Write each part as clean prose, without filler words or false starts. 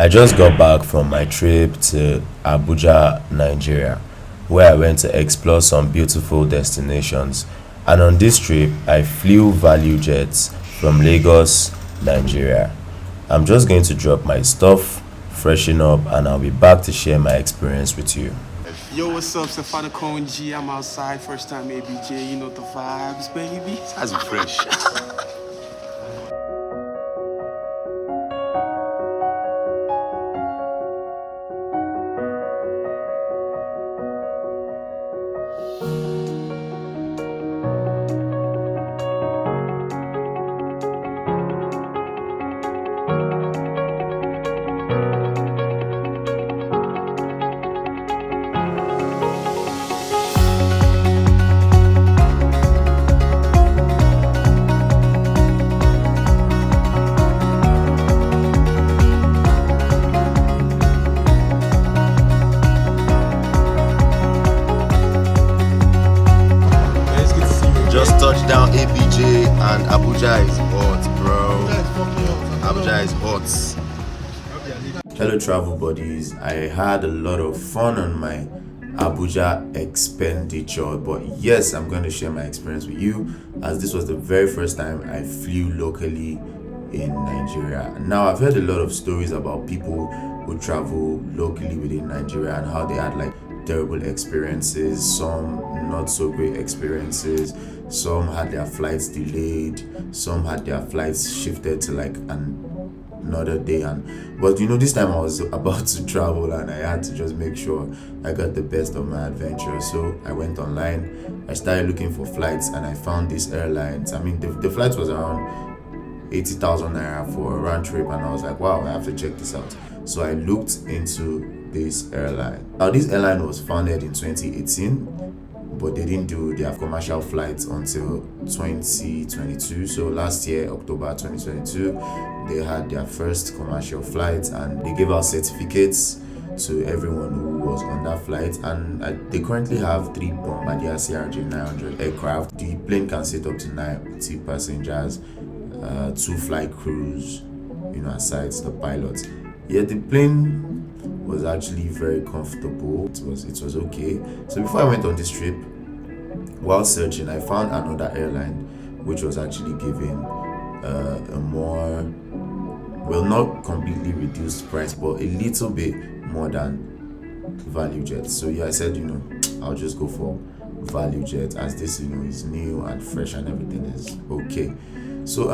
I just got back from my trip to Abuja, Nigeria, where I went to explore some beautiful destinations. And on this trip, I flew ValueJet from Lagos, Nigeria. I'm just going to drop my stuff, freshen up, and I'll be back to share my experience with you. Yo, what's up? Stefano Cohen G. I'm outside, first time ABJ. You know the vibes, baby. How's it fresh? It's good to see you. Just touched down ABJ and Abuja is hot, bro. Abuja is hot. Hello, travel buddies. I had a lot of fun on my Abuja expenditure, but yes, I'm going to share my experience with you as this was the very first time I flew locally in Nigeria. Now, I've heard a lot of stories about people who travel locally within Nigeria and how they had like terrible experiences, some not so great experiences, some had their flights delayed, some had their flights shifted to like another day. And but this time I was about to travel and I had to just make sure I got the best of my adventure. So I went online, I started looking for flights, and I found these airlines. I mean, the flight was around 80,000 naira for a round trip, and I was like, wow, I have to check this out. So I looked into this airline. Now, this airline was founded in 2018, but they didn't do their commercial flights until 2022. So last year, October 2022, they had their first commercial flight, and they gave out certificates to everyone who was on that flight. And they currently have 3 Bombardier CRJ-900 aircraft. The plane can sit up to 90 passengers, 2 flight crews, aside the pilots. Yeah, the plane was actually very comfortable. It was okay. So before I went on this trip, while searching, I found another airline which was actually giving a more, well, not completely reduced price, but a little bit more than ValueJet. So yeah, I said, I'll just go for ValueJet as this, is new and fresh and everything is okay. So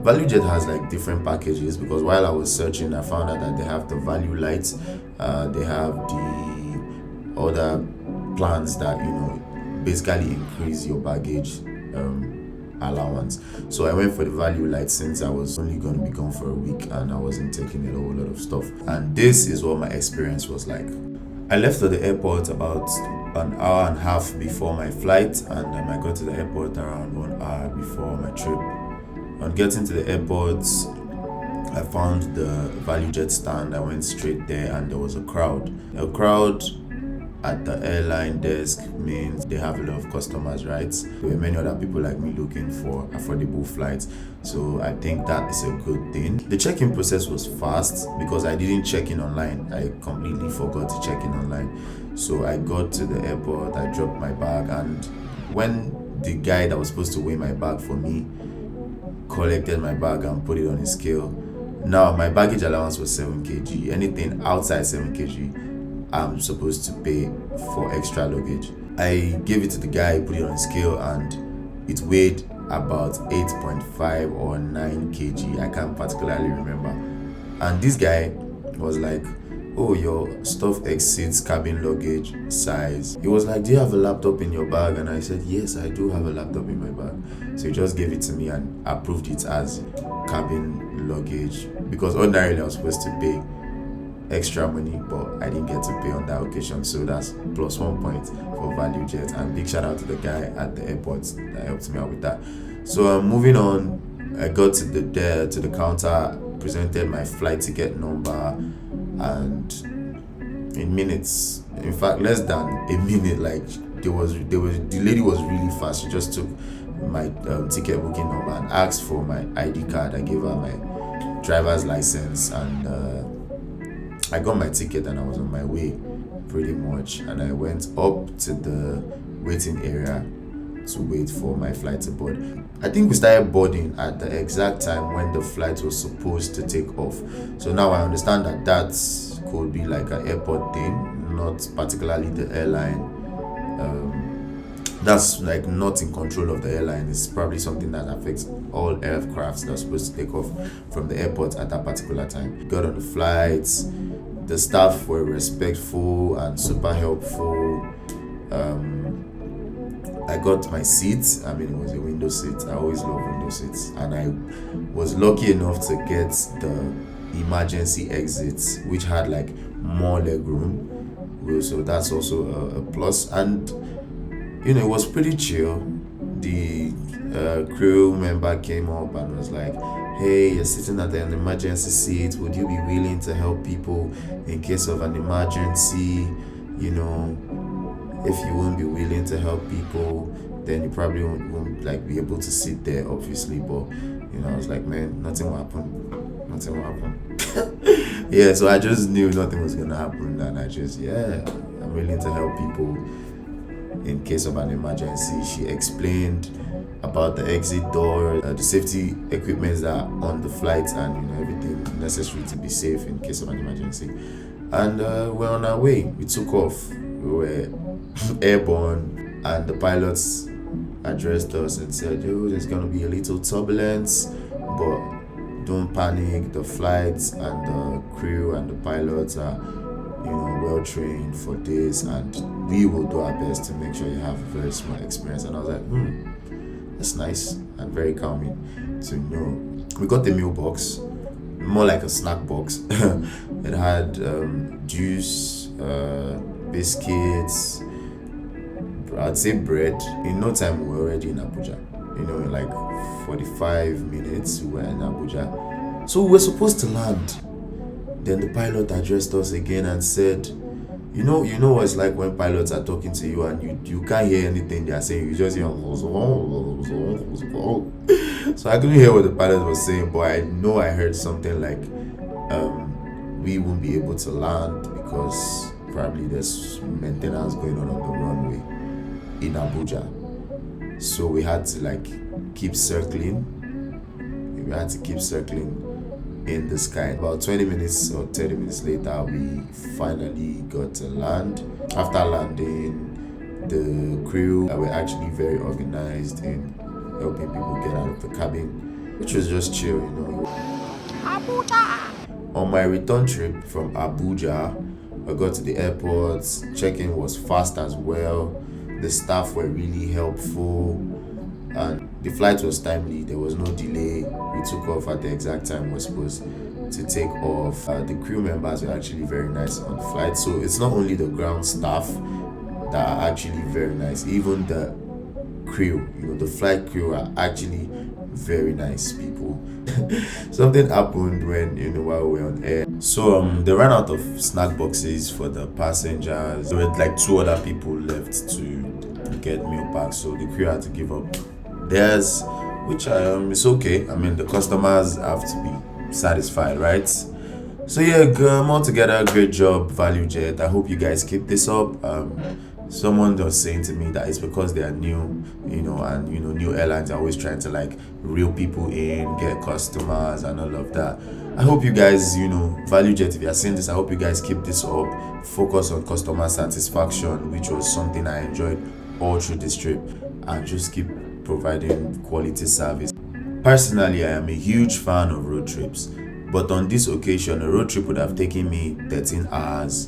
ValueJet has like different packages, because while I was searching, I found out that they have the Value Light, they have the other plans that basically increase your baggage allowance. So I went for the Value Light since I was only going to be gone for a week and I wasn't taking a whole lot of stuff. And this is what my experience was like. I left at the airport about an hour and a half before my flight, and I got to the airport around 1 hour before my trip. On getting to the airport, I found the ValueJet stand. I went straight there and there was a crowd. A crowd at the airline desk means they have a lot of customers, right? There were many other people like me looking for affordable flights. So I think that is a good thing. The check-in process was fast because I didn't check in online. I completely forgot to check in online. So I got to the airport, I dropped my bag, and when the guy that was supposed to weigh my bag for me collected my bag and put it on his scale. Now, my baggage allowance was 7 kg. Anything outside 7 kg, I'm supposed to pay for extra luggage. I gave it to the guy, put it on his scale, and it weighed about 8.5 or 9 kg. I can't particularly remember. And this guy was like, oh, your stuff exceeds cabin luggage size. He was like, do you have a laptop in your bag? And I said, yes, I do have a laptop in my bag. So he just gave it to me and approved it as cabin luggage, because ordinarily I was supposed to pay extra money, but I didn't get to pay on that occasion. So that's plus 1 point for ValueJet, and big shout out to the guy at the airport that helped me out with that. So moving on, I got to the counter, presented my flight ticket number, and in minutes, in fact less than a minute, like the lady was really fast. She just took my ticket booking number and asked for my ID card. I gave her my driver's license, and I got my ticket and I was on my way pretty much, and I went up to the waiting area to wait for my flight to board. I think we started boarding at the exact time when the flight was supposed to take off. So now I understand that could be like an airport thing, not particularly the airline. That's like not in control of the airline. It's probably something that affects all aircrafts that are supposed to take off from the airport at that particular time. Got on the flights. The staff were respectful and super helpful. I got my seat. I mean, it was a window seat. I always love window seats, and I was lucky enough to get the emergency exits, which had like more leg room. So that's also a plus. And you know, it was pretty chill. The crew member came up and was like, "Hey, you're sitting at an emergency seat. Would you be willing to help people in case of an emergency? You know, if you won't be willing to help people, then you probably won't like be able to sit there, obviously." But you know, I was like, man, nothing will happen. Nothing will happen. Yeah, so I just knew nothing was gonna happen, and I just, I'm willing to help people in case of an emergency. She explained about the exit door, the safety equipment that are on the flight, and you know, everything necessary to be safe in case of an emergency. And we're on our way. We took off. We were airborne, and the pilots addressed us and said, "Yo, there's gonna be a little turbulence, but don't panic. The flights and the crew and the pilots are, you know, well trained for this, and we will do our best to make sure you have a very smooth experience." And I was like, that's nice and very calming to know. We got the meal box, more like a snack box. It had juice, biscuits, I'd say bread. In no time we were already in Abuja. You know, in like 45 minutes we were in Abuja. So we were supposed to land. Then the pilot addressed us again and said, you know what it's like when pilots are talking to you and you can't hear anything they are saying. You just hear so I couldn't hear what the pilot was saying, but I know I heard something like we won't be able to land because probably there's maintenance going on the runway in Abuja. So we had to like keep circling. We had to keep circling in the sky. About 20 minutes or 30 minutes later, we finally got to land. After landing, the crew were actually very organized in helping people get out of the cabin, which was just chill, you know. Abuja. On my return trip from Abuja, I got to the airport. Check-in was fast as well. The staff were really helpful, and the flight was timely. There was no delay. We took off at the exact time we were supposed to take off. The crew members were actually very nice on the flight. So it's not only the ground staff that are actually very nice, even the crew, you know, the flight crew are actually very nice people. Something happened when, you know, while we were on air. So they ran out of snack boxes for the passengers. There were like 2 other people left to get meal packs, so the crew had to give up theirs, which is okay. I mean, the customers have to be satisfied, right? So yeah, altogether, great job, ValueJet. I hope you guys keep this up. Someone was saying to me that it's because they are new, you know, and you know, new airlines are always trying to like reel people in, get customers and all of that. I hope you guys, you know, ValueJet, if you are seeing this, I hope you guys keep this up. Focus on customer satisfaction, which was something I enjoyed all through this trip, and just keep providing quality service. Personally, I am a huge fan of road trips, but on this occasion, a road trip would have taken me 13 hours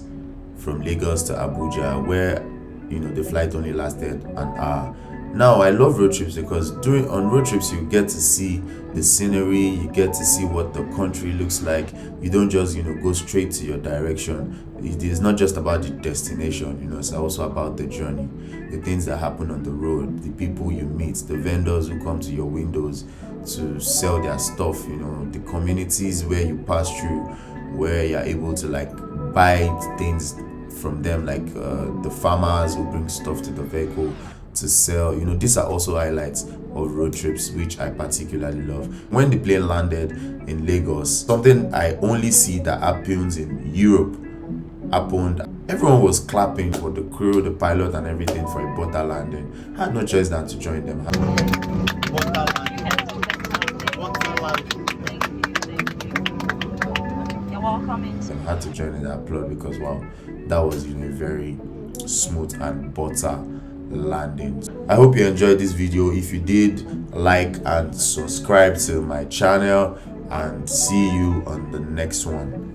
from Lagos to Abuja, where, you know, the flight only lasted an hour. Now, I love road trips because on road trips you get to see the scenery, you get to see what the country looks like. You don't just, you know, go straight to your direction. It is not just about the destination, you know, it's also about the journey, the things that happen on the road, the people you meet, the vendors who come to your windows to sell their stuff, you know, the communities where you pass through, where you're able to like buy things from them, like the farmers who bring stuff to the vehicle to sell. You know, these are also highlights of road trips which I particularly love. When the plane landed in Lagos, something I only see that happens in Europe happened. Everyone was clapping for the crew, the pilot, and everything for a butter landing. I had no choice than to join them. You're welcome. I had to join in Applaud because wow, that was, you know, a very smooth and butter landing. I hope you enjoyed this video. If you did, like and subscribe to my channel, and see you on the next one.